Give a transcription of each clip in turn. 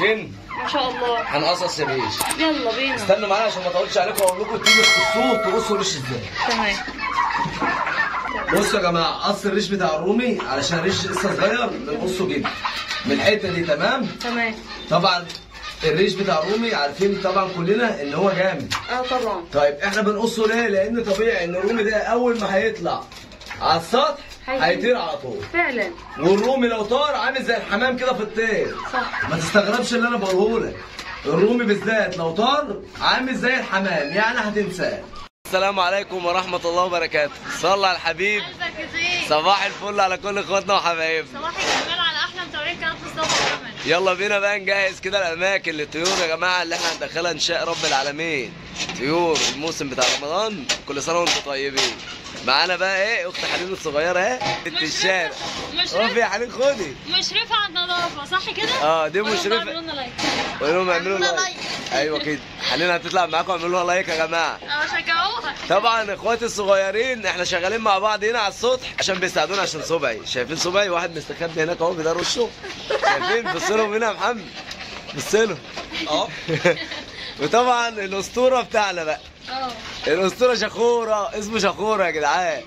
جاهزين؟ ما شاء الله. هنقصص الريش. يلا بينا. استنوا معايا عشان ما اطولش عليكم واقول لكم تيجي تقصوا الريش ازاي. تمام. بصوا يا جماعه، قص الريش بتاع الرومي علشان الريش لسه صغير بنقصه جدا من الحته دي. تمام؟ تمام. طبعا الريش بتاع الرومي عارفين طبعا كلنا ان هو جامد. طبعا. طيب احنا بنقصه ليه؟ لان طبيعي ان الرومي ده اول ما هيطلع على السطح هيطير على طول. فعلا. والرومي لو طار عامل زي الحمام كده في الطير. صح. ما تستغربش اللي انا بقوله لك. الرومي بالذات لو طار عامل زي الحمام، يعني هتنساه. السلام عليكم ورحمة الله وبركاته. صلى على الحبيب. صباح الفل على كل اخواتنا وحبايبنا. صباح الجمال على احلى متابعين قناه مصطفى محمد. يلا بينا بقى نجهز كده الاماكن للطيور يا جماعه اللي احنا هندخلها ان شاء رب العالمين. طيور الموسم بتاع رمضان، كل سنه وانتم طيبين. معانا بقى ايه اخت حليم الصغيره اهي في الشارع. اقفي يا حليم خدي. مشرفه على النظافه صح كده؟ دي مشرفه. اعملوا لنا لايك. قولوا لهم اعملوا لايك. ايوه كده. حليم هتطلع معاكم، اعملوا لها لايك يا جماعه. شجعوها. طبعا اخواتي الصغيرين احنا شغالين مع بعض هنا على السطح عشان بيساعدونا عشان صبعي. شايفين صبعي؟ واحد مستخبي هناك اهو بيدار وشه. شايفين؟ بص لهم هنا يا محمد. بص لهم. وطبعا الاسطوره بتاعنا بقى. الاسطوره شخوره، اسمه شخوره يا جدعان.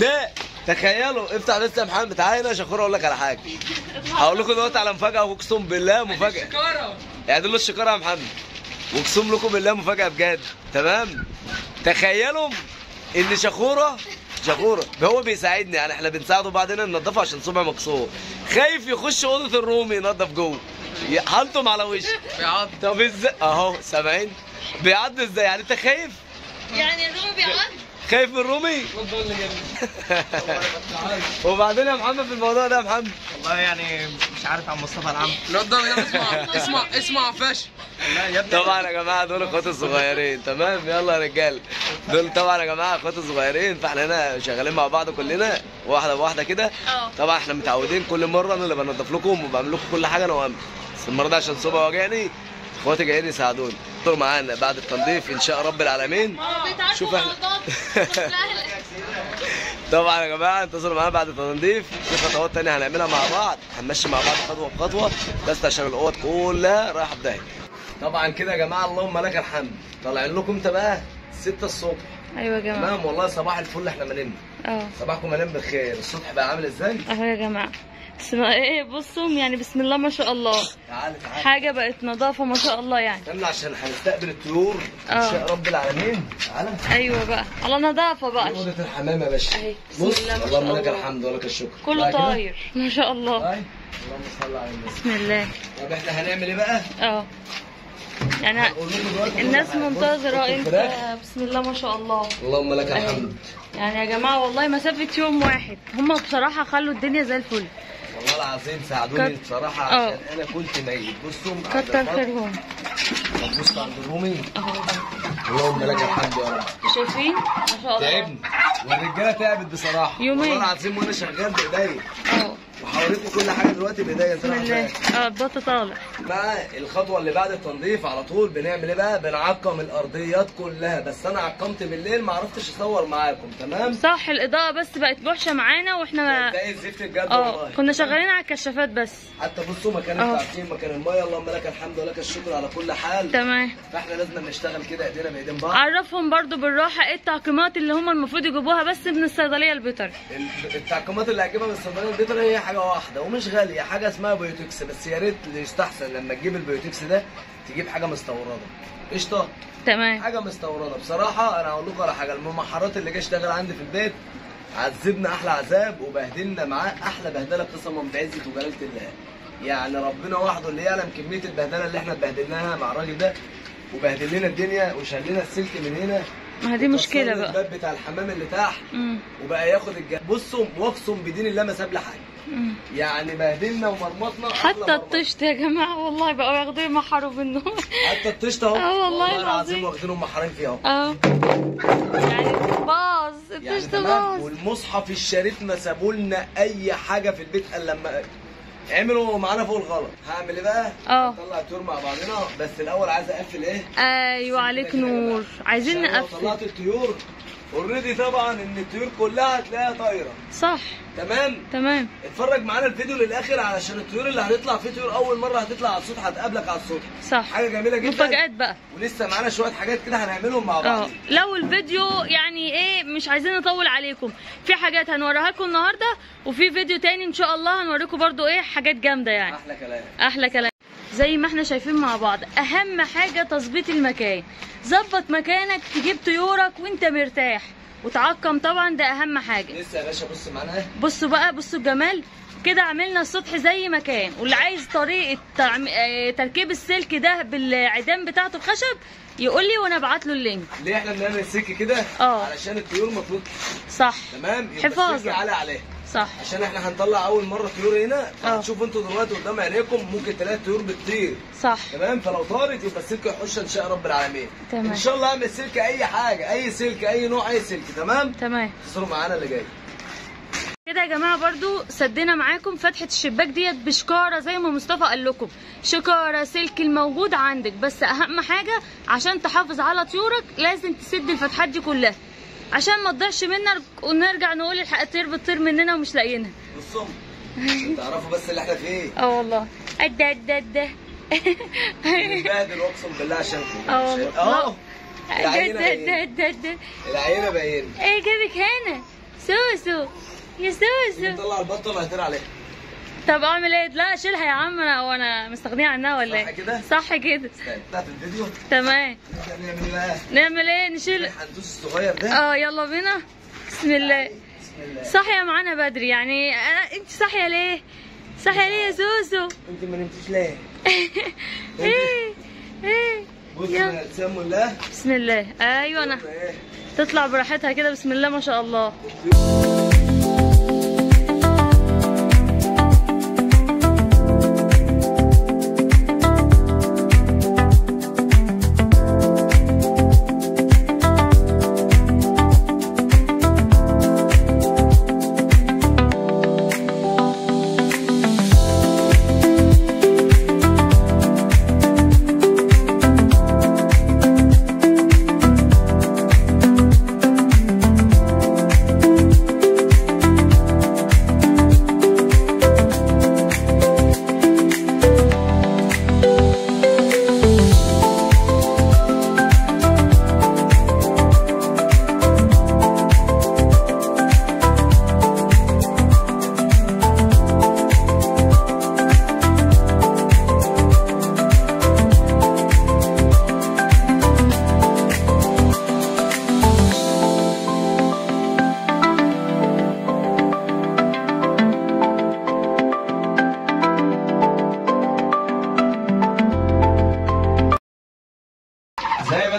ده تخيلوا، افتح بس يا محمد تعالى هنا يا شخوره اقول لك على حاجه. هقول لكم دلوقتي على مفاجاه واقسم بالله مفاجاه. اعدلوا الشكاره يا محمد. واقسم لكم بالله مفاجاه بجد. تمام؟ تخيلوا ان شخوره هو بيساعدني، يعني احنا بنساعده بعدين ننضفه عشان صبعي مكسور. خايف يخش اوضه الرومي ينضف جوه. حالتم على وشه. بيعض. طب ازاي؟ اهو سامعين؟ بيعض ازاي؟ يعني انت خايف؟ يعني الرومي بيعض؟ خايف من الرومي؟ وبعدين يا محمد في الموضوع ده يا محمد؟ والله يعني مش عارف عن مصطفى العم. اسمع فاشل. طبعا يا جماعه دول اخواتي الصغيرين. تمام؟ يلا يا رجاله. دول طبعا يا جماعه اخواتي الصغيرين، فاحنا هنا شغالين مع بعض كلنا واحده بواحده كده. طبعا احنا متعودين كل مره انا اللي بنضف لكم وبعمل لكم كل حاجه انا وامي، بس المره دي عشان صبعي واجعني اخواتي جايين يساعدوني. انتوا معانا بعد التنظيف ان شاء رب العالمين. شوف احنا طبعا يا جماعه انتظروا معانا بعد التنظيف في خطوات تانية هنعملها مع بعض، هنمشي مع بعض خطوه بخطوه بس عشان الاوض كلها رايحه في داهيه. طبعا كده يا جماعه اللهم لك الحمد. طالعين لكم امتى بقى؟ 6 الصبح. ايوه يا جماعه. تمام والله صباح الفل احنا ملمنا. صباحكم ملم بالخير. الصبح بقى عامل ازاي؟ اهو يا جماعه. ايه بصوا يعني بسم الله ما شاء الله. تعالى حاجه بقت نظافه ما شاء الله يعني. استنى عشان هنستقبل الطيور ان شاء رب العالمين. تعالى. ايوه بقى على نظافه بقى. اوضه الحمام يا باشا. اهي بص اللهم لك الحمد ولك الشكر. كله طاير ما شاء الله. اللهم صل على النبي. بسم الله. طب احنا هنعمل ايه بقى؟ يعني الناس منتظره انت. بسم الله ما شاء الله. اللهم لك الحمد. يعني يا جماعه والله مسافه يوم واحد هم بصراحه خلوا الدنيا زي الفل. والله العظيم ساعدوني بصراحه عشان انا كنت ميت. بصوا كتر خيرهم. بص عند الرومي اهو. اللهم لك الحمد يا رب. شايفين ما شاء الله. تعبنا والرجاله تعبت بصراحه. يومين والله العظيم وانا شغال بايديا. وحاوريكم كل حاجه دلوقتي بايديا. بسم الله. البط طالع. بقى الخطوه اللي بعد التنظيف على طول بنعمل ايه بقى؟ بنعقم الارضيات كلها، بس انا عقمت بالليل ما عرفتش اصور معاكم. تمام؟ صح الاضاءه بس بقت وحشه معانا واحنا زي الزفت بجد والله. كنا شغالين على الكشافات بس. حتى بصوا مكان التعقيم مكان الميه. اللهم لك الحمد ولك الشكر على كل حال. تمام. فاحنا لازم نشتغل كده ايدينا بايدين بعض. عرفهم برضو بالراحه ايه التعقيمات اللي هم المفروض يجيبوها بس من الصيدليه البيطري. التعقيمات اللي هتجيبها من الصيدليه البيطري هي حاجه واحده ومش غاليه، حاجه اسمها بيوتكس، بس يا ريت اللي يستحسن لما تجيب البيوتكس ده تجيب حاجه مستورده. قشطه؟ تمام. حاجه مستورده. بصراحه انا هقول لكم على حاجه، الممحرات اللي جه اشتغل عندي في البيت عذبنا احلى عذاب وبهدلنا معاه احلى بهدله قسما بعزه وجلاله الله. يعني ربنا وحده اللي يعلم كميه البهدله اللي احنا اتبهدلناها مع الراجل ده، وبهدل لنا الدنيا وشال لنا السلك من هنا. ما دي مشكله بقى. الباب بتاع الحمام اللي تحت وبقى ياخد بصوا واقسم بدين الله ما ساب لي حاجه. يعني بهدلنا ومرمطنا. حتى الطشت يا جماعه والله بقوا ياخدوه يمحروا بالنور. حتى الطشت اهو. والله العظيم واخدينهم محرين فيه اهو. يعني باظ الطشت باظ. والمصحف الشريف ما سابوا لنا اي حاجه في البيت الا لما عملوا معانا فوق الغلط. هعمل ايه بقى؟ نطلع الطيور مع بعضنا، بس الاول عايز اقفل ايه؟ ايوه عليك نور. عايزين نقفل. لو طلعت الطيور اوريدي طبعا ان الطيور كلها هتلاقيها طايره. صح. تمام. اتفرج معانا الفيديو للاخر علشان الطيور اللي هتطلع في طيور اول مره هتطلع على السطح هتقابلك على السطح. صح. حاجه جميله جدا. مفاجآت بقى. ولسه معانا شويه حاجات كده هنعملهم مع بعض. لو الفيديو يعني ايه مش عايزين نطول عليكم، في حاجات هنوريها لكم النهارده وفي فيديو تاني ان شاء الله هنوريكم برضو ايه حاجات جامده يعني. احلى كلام. زي ما احنا شايفين مع بعض، اهم حاجه تظبيط المكان. ظبط مكانك تجيب طيورك وانت مرتاح وتعقم، طبعا ده اهم حاجه. لسه يا باشا بص معانا. بصوا بقى، بصوا الجمال كده. عملنا السطح زي ما كان، واللي عايز طريقه تركيب السلك ده بالعيدان بتاعته الخشب يقول لي وانا ابعت له اللينك. ليه احنا بنعمل السلك كده؟ علشان الطيور ما تنطش. صح. تمام. حفاظ عليها. صح. عشان احنا هنطلع اول مره طيور هنا، هتشوفوا انتوا دلوقتي قدام عينيكم ممكن تلاقي الطيور بتطير. صح. تمام. فلو طارت يبقى السلك يحوش ان شاء رب العالمين. تمام. ان شاء الله اعمل سلك اي حاجه، اي سلك، اي نوع، اي سلك. تمام. تصوروا معانا اللي جاي كده يا جماعه. برضو سدينا معاكم فتحه الشباك ديت بشكاره زي ما مصطفى قال لكم. شكاره سلك الموجود عندك، بس اهم حاجه عشان تحافظ على طيورك لازم تسد الفتحات دي كلها عشان ما تضيعش منك ونرجع نقول الحق الطير بتطير مننا ومش لاقيينها. بصوا عشان تعرفوا بس اللي احنا في ايه. والله قد بنبهدل اقسم بالله عشانكم. والله العينه باينه. ايه جابك هنا سوسو يا سوسو؟ نطلع البطه اللي هتطير عليها. طب اعمل ايه؟ لا شيلها يا عم، وانا مستغنيه عنها ولا ايه؟ صح كده؟ صح كده. بتاعت الفيديو. تمام. نعمل ايه بقى؟ نعمل ايه؟ نشيل الحندوس الصغير ده. يلا بينا. بسم الله. صاحيه معانا بدري يعني. انت صاحيه ليه؟ صاحيه ليه يا سوسو؟ انت ما نمتيش ليه؟ ايه بص يا سلام الله. بسم الله. ايوه انا تطلع براحتها كده. بسم الله ما شاء الله.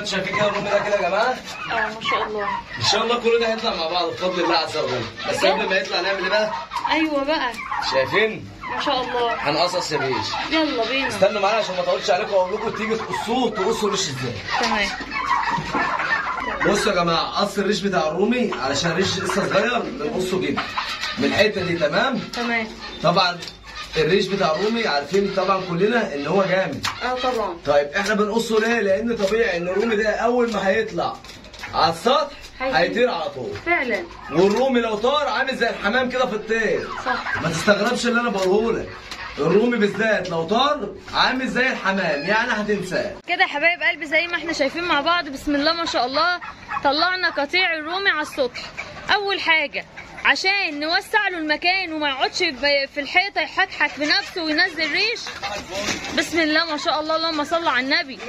انتوا شايفين كده الرومي ده كده يا جماعه؟ ما شاء الله. ان شاء الله كل ده هيطلع مع بعض بفضل الله عز وجل. بس قبل ما يطلع نعمل ايه بقى؟ ايوه بقى. شايفين؟ ما شاء الله. هنقصص الريش. يلا بينا. استنوا معانا عشان ما اطولش عليكم واقول لكم تيجي تقصوا الريش ازاي. تمام. بصوا يا جماعه، قص الريش بتاع الرومي علشان الريش لسه صغير بنقصه جدا من الحته دي. تمام؟ طبعا الريش بتاع الرومي عارفين طبعا كلنا ان هو جامد. طبعا. طيب احنا بنقصه ليه؟ لان طبيعي ان الرومي ده اول ما هيطلع على السطح هيطير على طول. فعلا. والرومي لو طار عامل زي الحمام كده في الطير. صح. ما تستغربش اللي انا بقوله لك. الرومي بالذات لو طار عامل زي الحمام، يعني هتنساه. كده يا حبايب قلبي زي ما احنا شايفين مع بعض، بسم الله ما شاء الله، طلعنا قطيع الرومي على السطح. اول حاجه عشان نوسع له المكان وما يقعدش في الحيطه يحكحك بنفسه وينزل ريش. بسم الله ما شاء الله، اللهم صل على النبي.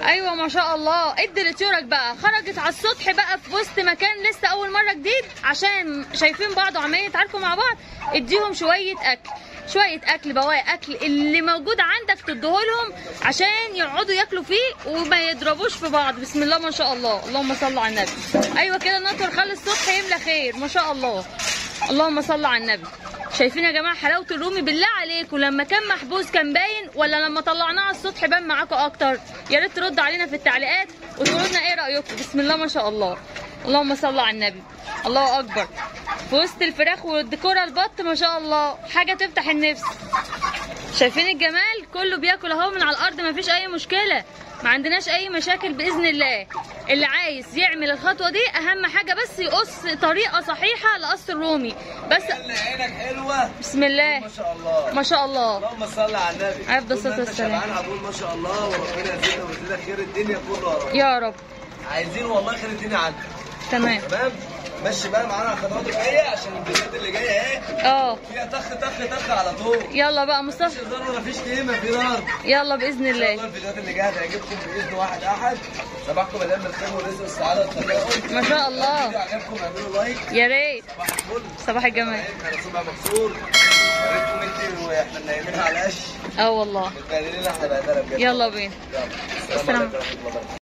ايوه ما شاء الله. ادي لطيورك بقى، خرجت على السطح بقى في وسط مكان لسه اول مره جديد، عشان شايفين بعض وعمالين يتعاركوا مع بعض. اديهم شويه اكل، شويه اكل، بواقي اكل اللي موجود عندك تديهولهم عشان يقعدوا ياكلوا فيه وما يضربوش في بعض. بسم الله ما شاء الله، اللهم صل على النبي. ايوه كده نطر، خلي السطح يملى خير ما شاء الله. اللهم صل على النبي. شايفين يا جماعه حلاوه الرومي؟ بالله عليكم لما كان محبوس كان باين ولا لما طلعناه على السطح بان معاكم اكتر؟ يا ريت ترد علينا في التعليقات وتقولوا لنا ايه رايكم. بسم الله ما شاء الله، اللهم صل على النبي. الله اكبر. في وسط الفراخ والديكور البط ما شاء الله، حاجه تفتح النفس. شايفين الجمال؟ كله بياكل اهو من على الارض، ما فيش اي مشكله، ما عندناش اي مشاكل باذن الله. اللي عايز يعمل الخطوه دي اهم حاجه بس يقص طريقه صحيحه لقص الرومي بس. خلي عينك حلوه. بسم الله ما شاء الله ما شاء الله. اللهم صل على النبي. عليه الصلاه والسلام. هقول ما شاء الله وربنا يزيدنا ويزيدك خير الدنيا كله يا رب. عايزين والله خير الدنيا عندك. تمام. مشي بقى معانا على الخطوات الجايه عشان الفيديوهات اللي جايه اهي فيها طخ على طول. يلا بقى مصطفى. مفيش هزار ولا فيش كلمه في نار. يلا باذن الله. والله الفيديوهات اللي جايه هتعجبكم باذن واحد احد. صباحكم مليان بالخير والرزق والسعاده والتفاؤل. ما شاء الله. الفيديو عجبكم اعملوا لايك. يا ريت. صباح الفل. صباح الجمال. انا صبح مكسور. وريتكم انت واحنا نايمينها على قش. والله. متبهدلين احنا بهدله بجد. يلا بينا. يلا. السلام عليكم ورحمه الله وبركاته.